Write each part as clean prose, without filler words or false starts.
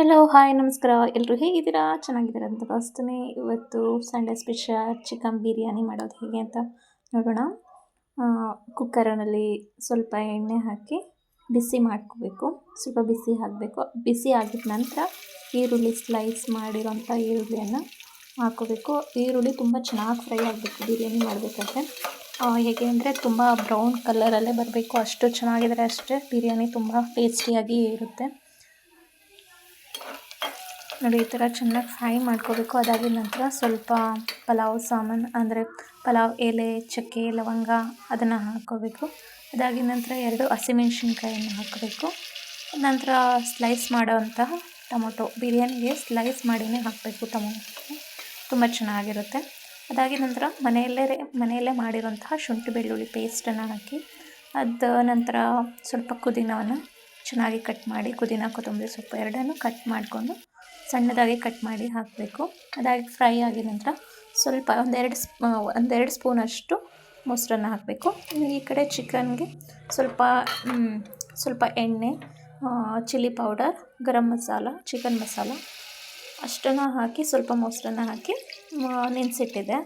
Hello hi ನಮಸ್ಕಾರ ಎಲ್ಲರೂ ಹೇಗಿದ್ದೀರಾ ಚೆನ್ನಾಗಿದ್ದೀರಾ ಅಂತ ಭಾವಿಸ್ತೀನಿ. ಇವತ್ತು ಸಂಡೇ ಸ್ಪೆಷಲ್ ಚಿಕನ್ ಬಿರಿಯಾನಿ ಮಾಡೋದು ಹೇಗೆ ಅಂತ ನೋಡೋಣ. ಕುಕ್ಕರ್ನಲ್ಲಿ ಸ್ವಲ್ಪ ಎಣ್ಣೆ ಹಾಕಿ ಬಿಸಿ ಮಾಡ್ಕೋಬೇಕು. ಸ್ವಲ್ಪ ಬಿಸಿ ಆಗಬೇಕು. ಬಿಸಿ ಆಗಿದ ನಂತರ ಈರುಳ್ಳಿ ಸ್ಲೈಸ್ ಮಾಡಿರೋಂಥ ಈರುಳ್ಳಿಯನ್ನು ಹಾಕೋಬೇಕು. ಈರುಳ್ಳಿ ತುಂಬ ಚೆನ್ನಾಗಿ ಫ್ರೈ ಆಗಬೇಕು ಬಿರಿಯಾನಿ ಮಾಡಬೇಕಾದ್ರೆ. ಹೇಗೆ ಅಂದರೆ ತುಂಬ ಬ್ರೌನ್ ಕಲರಲ್ಲೇ ಬರಬೇಕು. ಅಷ್ಟು ಚೆನ್ನಾಗಿದ್ರೆ ಅಷ್ಟೇ ಬಿರಿಯಾನಿ ತುಂಬ ಟೇಸ್ಟಿಯಾಗಿ ಇರುತ್ತೆ. ನೋಡಿ ಈ ಥರ ಚೆನ್ನಾಗಿ ಫ್ರೈ ಮಾಡ್ಕೋಬೇಕು. ಅದಾಗಿದ ನಂತರ ಸ್ವಲ್ಪ ಪಲಾವ್ ಸಾಮಾನು ಅಂದರೆ ಪಲಾವ್ ಎಲೆ, ಚಕ್ಕೆ, ಲವಂಗ ಅದನ್ನು ಹಾಕ್ಕೋಬೇಕು. ಅದಾಗಿದ ನಂತರ 2 ಹಸಿಮೆಣ್ಸಿನ್ಕಾಯನ್ನು ಹಾಕಬೇಕು. ನಂತರ ಸ್ಲೈಸ್ ಮಾಡೋವಂತಹ ಟೊಮೊಟೊ, ಬಿರಿಯಾನಿಗೆ ಸ್ಲೈಸ್ ಮಾಡಿಯೇ ಹಾಕಬೇಕು ಟೊಮೊಟೊ, ತುಂಬ ಚೆನ್ನಾಗಿರುತ್ತೆ. ಅದಾಗಿದ ನಂತರ ಮನೆಯಲ್ಲೇ ಮಾಡಿರೋಂತಹ ಶುಂಠಿ ಬೆಳ್ಳುಳ್ಳಿ ಪೇಸ್ಟನ್ನು ಹಾಕಿ, ಅದ ನಂತರ ಸ್ವಲ್ಪ ಪುದೀನವನ್ನು ಚೆನ್ನಾಗಿ ಕಟ್ ಮಾಡಿ, ಪುದೀನ ಕೊತ್ತಂಬರಿ ಸೊಪ್ಪು ಎರಡನ್ನೂ ಕಟ್ ಮಾಡಿಕೊಂಡು ಸಣ್ಣದಾಗಿ ಕಟ್ ಮಾಡಿ ಹಾಕಬೇಕು. ಅದಾಗಿ ಫ್ರೈ ಆಗಿದ ನಂತರ ಸ್ವಲ್ಪ ಒಂದೆರಡು ಸ್ಪೂನಷ್ಟು ಮೊಸರನ್ನ ಹಾಕಬೇಕು. ಈ ಕಡೆ ಚಿಕನ್ಗೆ ಸ್ವಲ್ಪ ಎಣ್ಣೆ, chilli powder, garam masala, chicken masala ಅಷ್ಟನ್ನು ಹಾಕಿ ಸ್ವಲ್ಪ ಮೊಸರನ್ನ ಹಾಕಿ ನೆನೆಸಿಟ್ಟಿದ್ದೆ.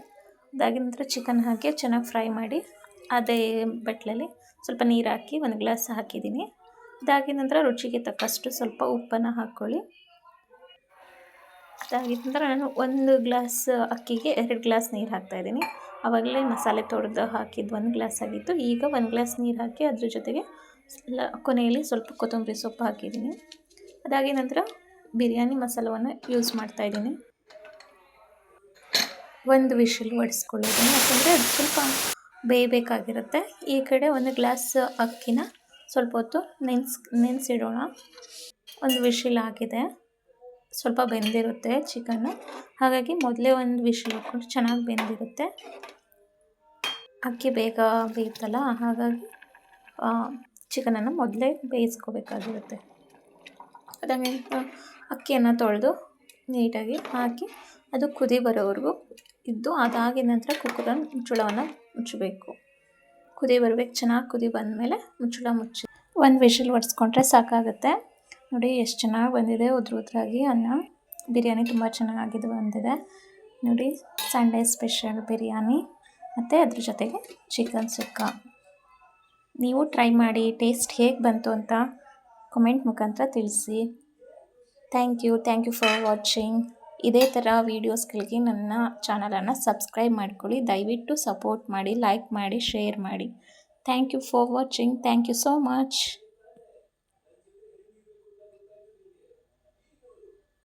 ಅದಾಗಿದ ನಂತರ ಚಿಕನ್ ಹಾಕಿ ಚೆನ್ನಾಗಿ ಫ್ರೈ ಮಾಡಿ ಅದೇ ಬಟ್ಲಲ್ಲಿ ಸ್ವಲ್ಪ ನೀರು ಹಾಕಿ 1 ಗ್ಲಾಸ್ ಹಾಕಿದ್ದೀನಿ. ಅದಾಗಿದ ನಂತರ ರುಚಿಗೆ ತಕ್ಕಷ್ಟು ಸ್ವಲ್ಪ ಉಪ್ಪನ್ನು ಹಾಕ್ಕೊಳ್ಳಿ. ಅದಾಗಿದ ನಂತರ ನಾನು 1 ಗ್ಲಾಸ್ ಅಕ್ಕಿಗೆ 2 ಗ್ಲಾಸ್ ನೀರು ಹಾಕ್ತಾಯಿದ್ದೀನಿ. ಆವಾಗಲೇ ಮಸಾಲೆ ತೊಳೆದು ಹಾಕಿದ್ದು 1 ಗ್ಲಾಸ್ ಆಗಿತ್ತು. ಈಗ 1 ಗ್ಲಾಸ್ ನೀರು ಹಾಕಿ ಅದ್ರ ಜೊತೆಗೆ ಕೊನೆಯಲ್ಲಿ ಸ್ವಲ್ಪ ಕೊತ್ತಂಬರಿ ಸೊಪ್ಪು ಹಾಕಿದ್ದೀನಿ. ಅದಾಗಿದ ನಂತರ ಬಿರಿಯಾನಿ ಮಸಾಲವನ್ನು ಯೂಸ್ ಮಾಡ್ತಾಯಿದ್ದೀನಿ. 1 ವಿಷಲ್ ಹೊಡೆಸ್ಕೊಳ್ಳೋದನ್ನು, ಯಾಕಂದರೆ ಅದು ಸ್ವಲ್ಪ ಬೇಯಬೇಕಾಗಿರುತ್ತೆ. ಈ ಕಡೆ 1 ಗ್ಲಾಸ್ ಅಕ್ಕಿನ ಸ್ವಲ್ಪ ಹೊತ್ತು ನೆನೆಸಿಡೋಣ. 1 ವಿಷಲ್ ಆಗಿದೆ, ಸ್ವಲ್ಪ ಬೆಂದಿರುತ್ತೆ ಚಿಕನ್ನು. ಹಾಗಾಗಿ ಮೊದಲೇ 1 ವಿಷಲ್ ಹಾಕ್ಕೊಂಡು ಚೆನ್ನಾಗಿ ಬೆಂದಿರುತ್ತೆ. ಅಕ್ಕಿ ಬೇಗ ಬೇಯುತ್ತಲ್ಲ, ಹಾಗಾಗಿ ಚಿಕನನ್ನು ಮೊದಲೇ ಬೇಯಿಸ್ಕೋಬೇಕಾಗಿರುತ್ತೆ. ಅದಾಗಿ ಅಕ್ಕಿಯನ್ನು ತೊಳೆದು ನೀಟಾಗಿ ಹಾಕಿ ಅದು ಕುದಿ ಬರೋವರೆಗೂ ಇದ್ದು, ಅದಾಗಿದ ನಂತರ ಕುಕ್ಕರನ್ನು ಮುಚ್ಚಳವನ್ನು ಮುಚ್ಚಬೇಕು. ಕುದಿ ಬರಬೇಕು. ಚೆನ್ನಾಗಿ ಕುದಿ ಬಂದಮೇಲೆ ಮುಚ್ಚಳ ಮುಚ್ಚಿ 1 ವಿಷಲ್ ಹೊಡೆಸ್ಕೊಂಡ್ರೆ ಸಾಕಾಗುತ್ತೆ. ನೋಡಿ ಎಷ್ಟು ಚೆನ್ನಾಗಿ ಬಂದಿದೆ, ಉದ್ರಾಗಿ ಅನ್ನ. ಬಿರಿಯಾನಿ ತುಂಬ ಚೆನ್ನಾಗಿದೆ ಬಂದಿದೆ ನೋಡಿ. ಸಂಡೇ ಸ್ಪೆಷಲ್ ಬಿರಿಯಾನಿ ಮತ್ತು ಅದ್ರ ಜೊತೆಗೆ ಚಿಕನ್ ಸುಕ್ಕ. ನೀವು ಟ್ರೈ ಮಾಡಿ, ಟೇಸ್ಟ್ ಹೇಗೆ ಬಂತು ಅಂತ ಕಮೆಂಟ್ ಮುಖಾಂತರ ತಿಳಿಸಿ. Thank you for watching. ಇದೇ ಥರ ವೀಡಿಯೋಸ್ಗಳಿಗೆ ನನ್ನ ಚಾನಲನ್ನು ಸಬ್ಸ್ಕ್ರೈಬ್ ಮಾಡ್ಕೊಳ್ಳಿ. ದಯವಿಟ್ಟು ಸಪೋರ್ಟ್ ಮಾಡಿ, ಲೈಕ್ ಮಾಡಿ, ಶೇರ್ ಮಾಡಿ. Thank you for watching. Thank you so much.